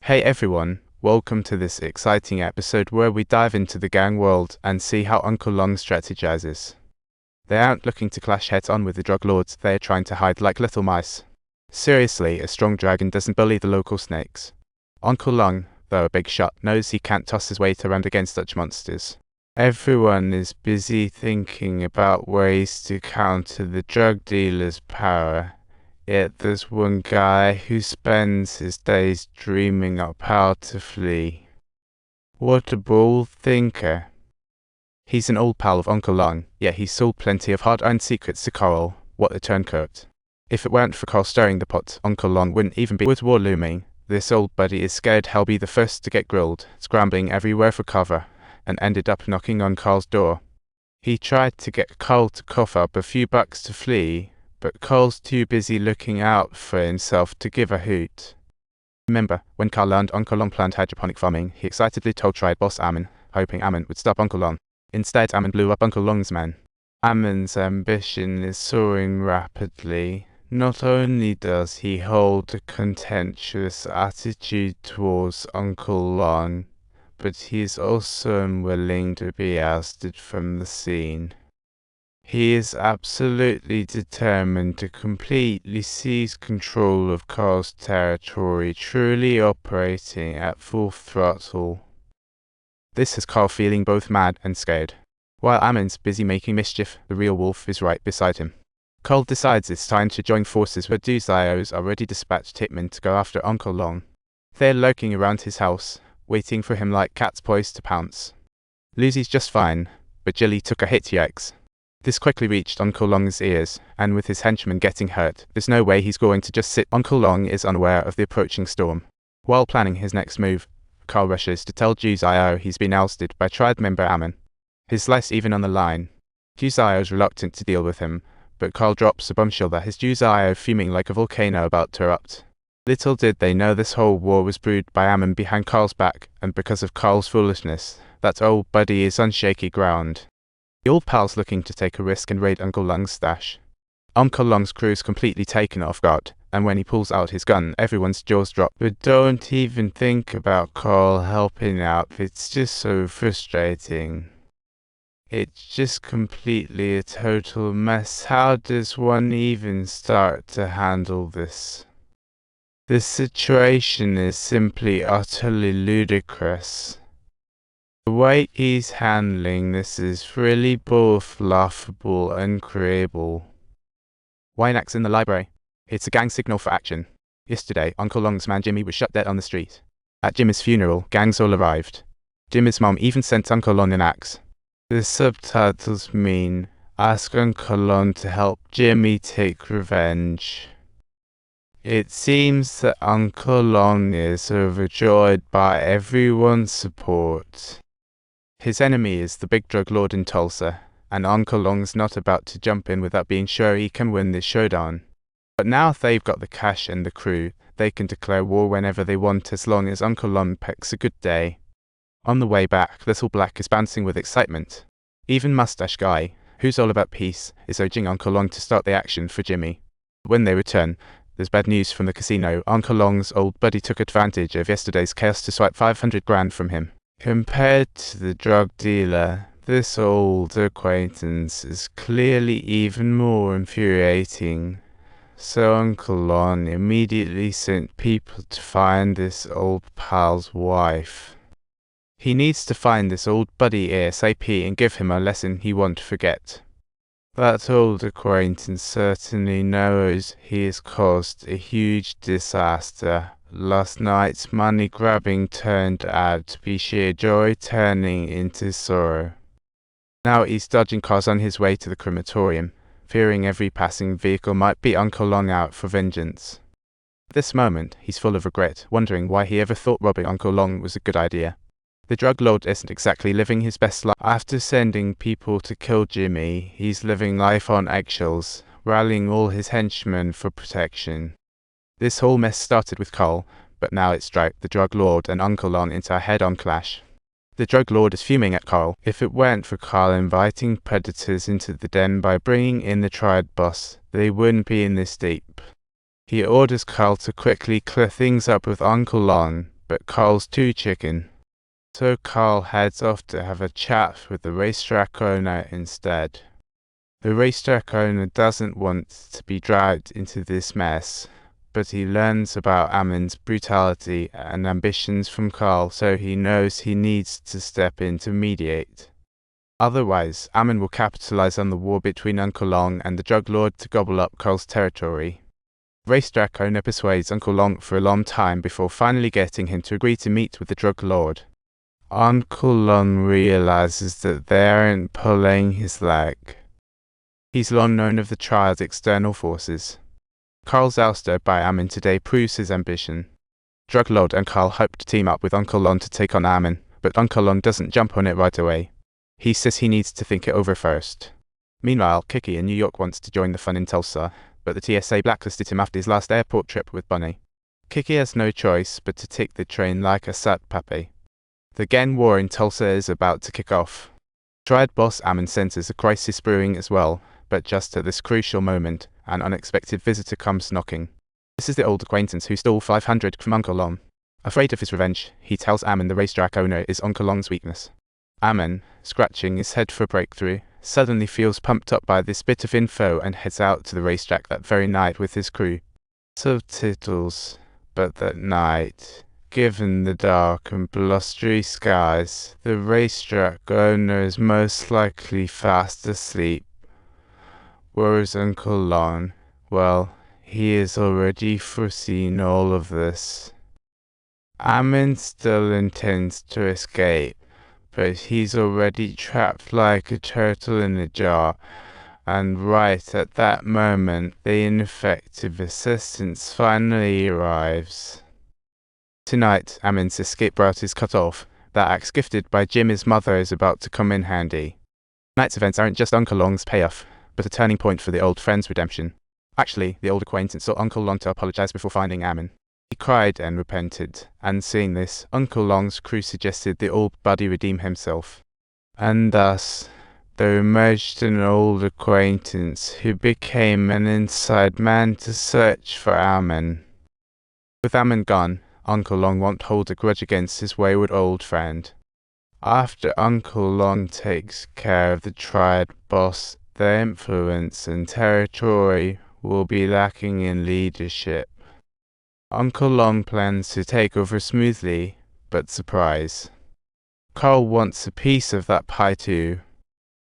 Hey everyone, welcome to this exciting episode where we dive into the gang world and see how Uncle Long strategizes. They aren't looking to clash heads on with the drug lords, they are trying to hide like little mice. Seriously, a strong dragon doesn't bully the local snakes. Uncle Long, though a big shot, knows he can't toss his weight around against such monsters. Everyone is busy thinking about ways to counter the drug dealer's power. Yet there's one guy who spends his days dreaming up how to flee. What a bold thinker. He's an old pal of Uncle Long, yet he's sold plenty of hard-earned secrets to Carl. What a turncoat. If it weren't for Carl stirring the pot, Uncle Long wouldn't even be with war looming. This old buddy is scared he'll be the first to get grilled, scrambling everywhere for cover, and ended up knocking on Carl's door. He tried to get Carl to cough up a few bucks to flee, but Carl's too busy looking out for himself to give a hoot. Remember, when Carl learned Uncle Long planned hydroponic farming, he excitedly told triad boss Ammon, hoping Ammon would stop Uncle Long. Instead, Ammon blew up Uncle Long's men. Ammon's ambition is soaring rapidly. Not only does he hold a contentious attitude towards Uncle Long, but he is also unwilling to be ousted from the scene. He is absolutely determined to completely seize control of Carl's territory, truly operating at full throttle. This has Carl feeling both mad and scared. While Ammon's busy making mischief, the real wolf is right beside him. Carl decides it's time to join forces with Zio's already dispatched hitmen to go after Uncle Long. They're lurking around his house, waiting for him like cats poised to pounce. Lucy's just fine, but Jilly took a hit, yikes. This quickly reached Uncle Long's ears, and with his henchmen getting hurt, there's no way he's going to just sit. Uncle Long is unaware of the approaching storm. While planning his next move, Carl rushes to tell Zio he's been ousted by triad member Ammon. His life's even on the line. Zio's reluctant to deal with him, but Carl drops a bombshell that has Zio fuming like a volcano about to erupt. Little did they know this whole war was brewed by Ammon behind Carl's back, and because of Carl's foolishness, that old buddy is on shaky ground. The old pal's looking to take a risk and raid Uncle Long's stash. Uncle Long's crew's completely taken off guard, and when he pulls out his gun, everyone's jaws drop. But don't even think about Carl helping out, it's just so frustrating. It's just completely a total mess. How does one even start to handle this? The situation is simply utterly ludicrous. The way he's handling this is really both laughable and creable. Wynak's in the library. It's a gang signal for action. Yesterday, Uncle Long's man Jimmy was shot dead on the street. At Jimmy's funeral, gangs all arrived. Jimmy's mom even sent Uncle Long an axe. The subtitles mean, ask Uncle Long to help Jimmy take revenge. It seems that Uncle Long is overjoyed by everyone's support. His enemy is the big drug lord in Tulsa, and Uncle Long's not about to jump in without being sure he can win this showdown. But now they've got the cash and the crew, they can declare war whenever they want as long as Uncle Long picks a good day. On the way back, Little Black is bouncing with excitement. Even Mustache Guy, who's all about peace, is urging Uncle Long to start the action for Jimmy. When they return, there's bad news from the casino. Uncle Long's old buddy took advantage of yesterday's chaos to swipe 500 grand from him. Compared to the drug dealer, this old acquaintance is clearly even more infuriating. So Uncle Long immediately sent people to find this old pal's wife. He needs to find this old buddy ASAP and give him a lesson he won't forget. That old acquaintance certainly knows he has caused a huge disaster. Last night's money grabbing turned out to be sheer joy turning into sorrow. Now he's dodging cars on his way to the crematorium, fearing every passing vehicle might be Uncle Long out for vengeance. At this moment, he's full of regret, wondering why he ever thought robbing Uncle Long was a good idea. The drug lord isn't exactly living his best life. After sending people to kill Jimmy, he's living life on eggshells, rallying all his henchmen for protection. This whole mess started with Carl, but now it's dragged the drug lord and Uncle Long into a head-on clash. The drug lord is fuming at Carl. If it weren't for Carl inviting predators into the den by bringing in the triad boss, they wouldn't be in this deep. He orders Carl to quickly clear things up with Uncle Long, but Carl's too chicken. So Carl heads off to have a chat with the racetrack owner instead. The racetrack owner doesn't want to be dragged into this mess, but he learns about Ammon's brutality and ambitions from Carl, so he knows he needs to step in to mediate. Otherwise, Ammon will capitalize on the war between Uncle Long and the drug lord to gobble up Carl's territory. The racetrack owner persuades Uncle Long for a long time before finally getting him to agree to meet with the drug lord. Uncle Long realizes that they aren't pulling his leg. He's long known of the trial's external forces. Carl's ouster by Ammon today proves his ambition. Drug Lord and Carl hope to team up with Uncle Long to take on Ammon, but Uncle Long doesn't jump on it right away. He says he needs to think it over first. Meanwhile, Kiki in New York wants to join the fun in Tulsa, but the TSA blacklisted him after his last airport trip with Bunny. Kiki has no choice but to take the train like a sad puppy. The gang war in Tulsa is about to kick off. Triad boss Ammon senses a crisis brewing as well, but just at this crucial moment, an unexpected visitor comes knocking. This is the old acquaintance who stole 500 from Uncle Long. Afraid of his revenge, he tells Ammon the racetrack owner is Uncle Long's weakness. Ammon, scratching his head for a breakthrough, suddenly feels pumped up by this bit of info and heads out to the racetrack that very night with his crew. Subtitles, but that night, given the dark and blustery skies, the racetrack owner is most likely fast asleep. Whereas Uncle Long, well, he has already foreseen all of this. Ammon still intends to escape, but he's already trapped like a turtle in a jar, and right at that moment the ineffective assistance finally arrives. Tonight, Ammon's escape route is cut off. That axe gifted by Jimmy's mother is about to come in handy. Tonight's events aren't just Uncle Long's payoff, but a turning point for the old friend's redemption. Actually, the old acquaintance sought Uncle Long to apologize before finding Ammon. He cried and repented, and seeing this, Uncle Long's crew suggested the old buddy redeem himself. And thus, there emerged an old acquaintance who became an inside man to search for Ammon. With Ammon gone, Uncle Long won't hold a grudge against his wayward old friend. After Uncle Long takes care of the Triad boss, their influence and territory will be lacking in leadership. Uncle Long plans to take over smoothly, but surprise. Carl wants a piece of that pie too.